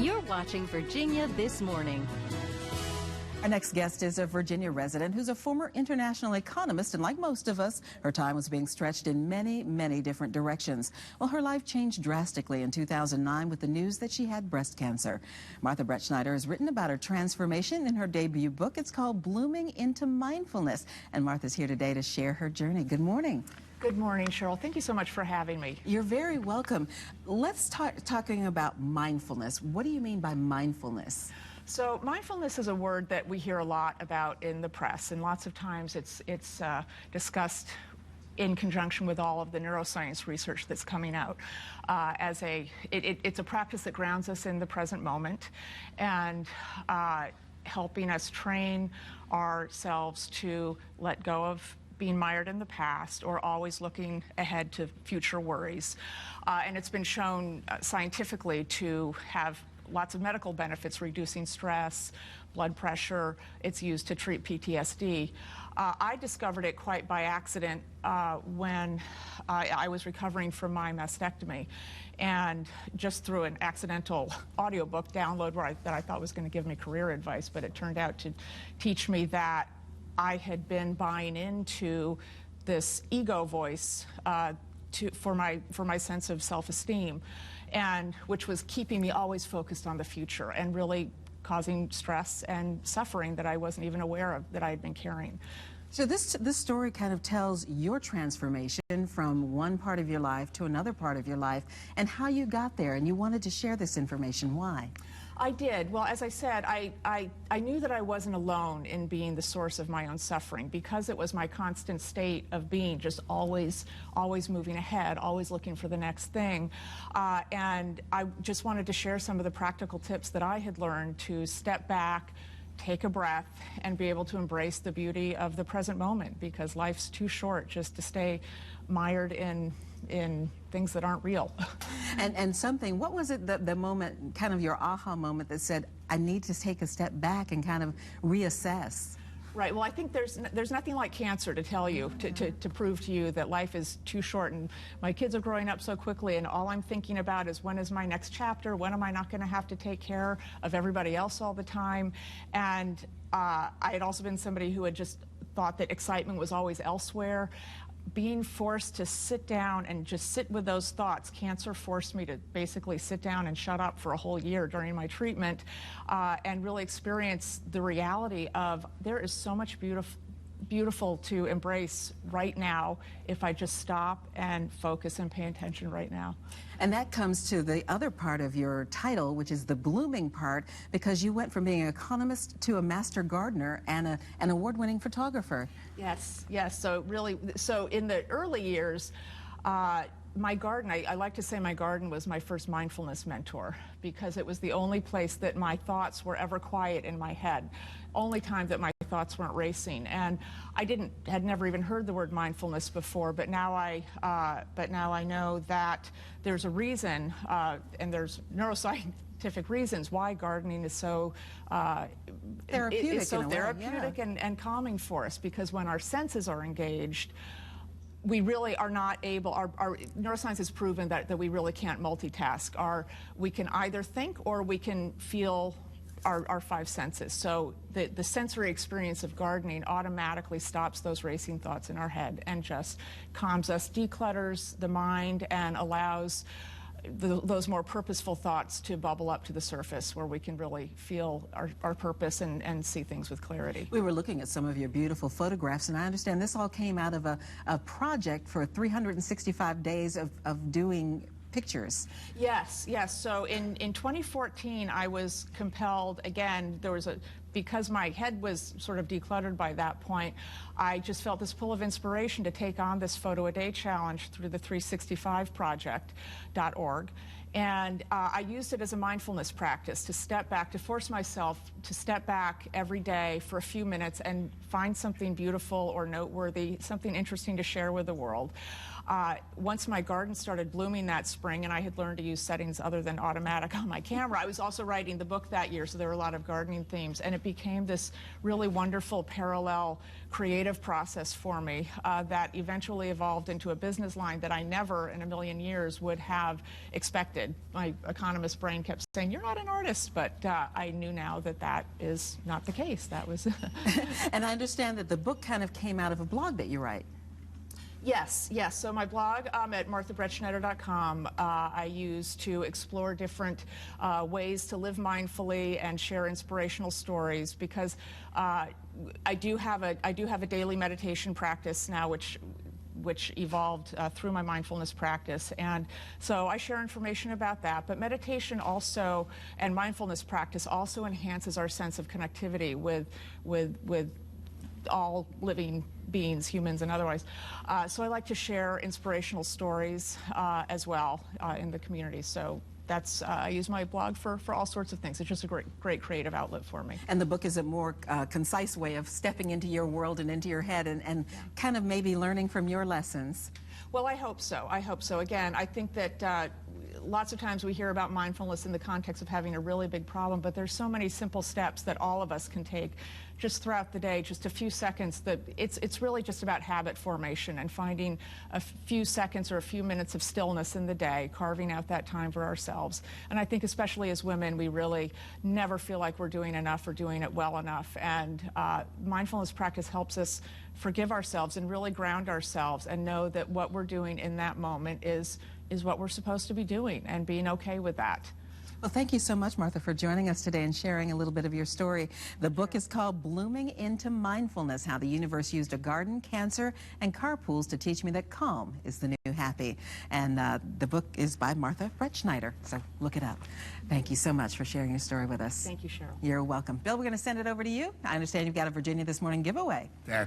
You're watching Virginia This Morning. Our next guest is a Virginia resident who's a former international economist, and like most of us, her time was being stretched in many, many different directions. Well, her life changed drastically in 2009 with the news that she had breast cancer. Martha Brettschneider has written about her transformation in her debut book. It's called Blooming into Mindfulness, and Martha's here today to share her journey. Good morning. Good morning, Cheryl. Thank you so much for having me. You're very welcome. Let's talking about mindfulness. What do you mean by mindfulness? So mindfulness is a word that we hear a lot about in the press, and lots of times it's discussed in conjunction with all of the neuroscience research that's coming out. It's a practice that grounds us in the present moment and helping us train ourselves to let go of being mired in the past or always looking ahead to future worries. And it's been shown scientifically to have lots of medical benefits, reducing stress, blood pressure. It's used to treat PTSD. I discovered it quite by accident when I was recovering from my mastectomy, and just through an accidental audiobook download that I thought was going to give me career advice, but it turned out to teach me that I had been buying into this ego voice for my sense of self-esteem, and which was keeping me always focused on the future and really causing stress and suffering that I wasn't even aware of that I had been carrying. So this story kind of tells your transformation from one part of your life to another part of your life and how you got there, and you wanted to share this information. Why? I did. Well, as I said, I knew that I wasn't alone in being the source of my own suffering, because it was my constant state of being just always moving ahead, always looking for the next thing. And I just wanted to share some of the practical tips that I had learned to step back, take a breath, and be able to embrace the beauty of the present moment, because life's too short just to stay mired in things that aren't real. And something, what was it, the moment, kind of your aha moment that said, I need to take a step back and kind of reassess? Right. Well, I think there's nothing like cancer to tell you, to prove to you that life is too short. And my kids are growing up so quickly, and all I'm thinking about is, when is my next chapter? When am I not going to have to take care of everybody else all the time? And I had also been somebody who had just thought that excitement was always elsewhere. Being forced to sit down and just sit with those thoughts. Cancer forced me to basically sit down and shut up for a whole year during my treatment, and really experience the reality of there is so much beautiful to embrace right now if I just stop and focus and pay attention right now. And that comes to the other part of your title, which is the blooming part, because you went from being an economist to a master gardener and an award-winning photographer. Yes, yes. So in the early years, my garden, I like to say my garden was my first mindfulness mentor, because it was the only place that my thoughts were ever quiet in my head, only time that my thoughts weren't racing. And I had never even heard the word mindfulness before, but now I know that there's a reason, and there's neuroscientific reasons why gardening is so therapeutic and calming for us, because when our senses are engaged, we really are not able, our neuroscience has proven that we really can't multitask. We can either think or we can feel our five senses. So the sensory experience of gardening automatically stops those racing thoughts in our head and just calms us, declutters the mind, and allows those more purposeful thoughts to bubble up to the surface, where we can really feel our purpose and see things with clarity. We were looking at some of your beautiful photographs, and I understand this all came out of a project for 365 days of doing pictures. Yes, yes. So in 2014, I was compelled, again, because my head was sort of decluttered by that point, I just felt this pull of inspiration to take on this photo a day challenge through the 365project.org. And I used it as a mindfulness practice, to step back, to force myself to step back every day for a few minutes and find something beautiful or noteworthy, something interesting to share with the world. once my garden started blooming that spring, and I had learned to use settings other than automatic on my camera, I was also writing the book that year, so there were a lot of gardening themes, and it became this really wonderful parallel creative process for me that eventually evolved into a business line that I never in a million years would have expected. My economist brain kept saying, "You're not an artist," but I knew now that that is not the case. That was And I understand that the book kind of came out of a blog that you write. Yes, yes. So my blog at marthabrettschneider.com I use to explore different ways to live mindfully and share inspirational stories, because I do have a daily meditation practice now, which evolved through my mindfulness practice, and so I share information about that. But meditation also, and mindfulness practice also, enhances our sense of connectivity with all living beings, humans and otherwise. So I like to share inspirational stories as well in the community. So that's I use my blog for all sorts of things. It's just a great creative outlet for me. And the book is a more concise way of stepping into your world and into your head and kind of maybe learning from your lessons. Well, I hope so. I hope so. Again, I think that lots of times we hear about mindfulness in the context of having a really big problem, but there's so many simple steps that all of us can take just throughout the day, just a few seconds. That it's really just about habit formation and finding a few seconds or a few minutes of stillness in the day, carving out that time for ourselves. And I think especially as women, we really never feel like we're doing enough or doing it well enough. And mindfulness practice helps us forgive ourselves and really ground ourselves and know that what we're doing in that moment is what we're supposed to be doing, and being okay with that. Well, thank you so much, Martha, for joining us today and sharing a little bit of your story. The book is called Blooming into Mindfulness: How the Universe Used a Garden, Cancer, and Carpools to Teach Me That Calm is the New Happy. And the book is by Martha Brettschneider, so look it up. Thank you so much for sharing your story with us. Thank you, Cheryl. You're welcome. Bill, we're going to send it over to you. I understand you've got a Virginia This Morning giveaway. That's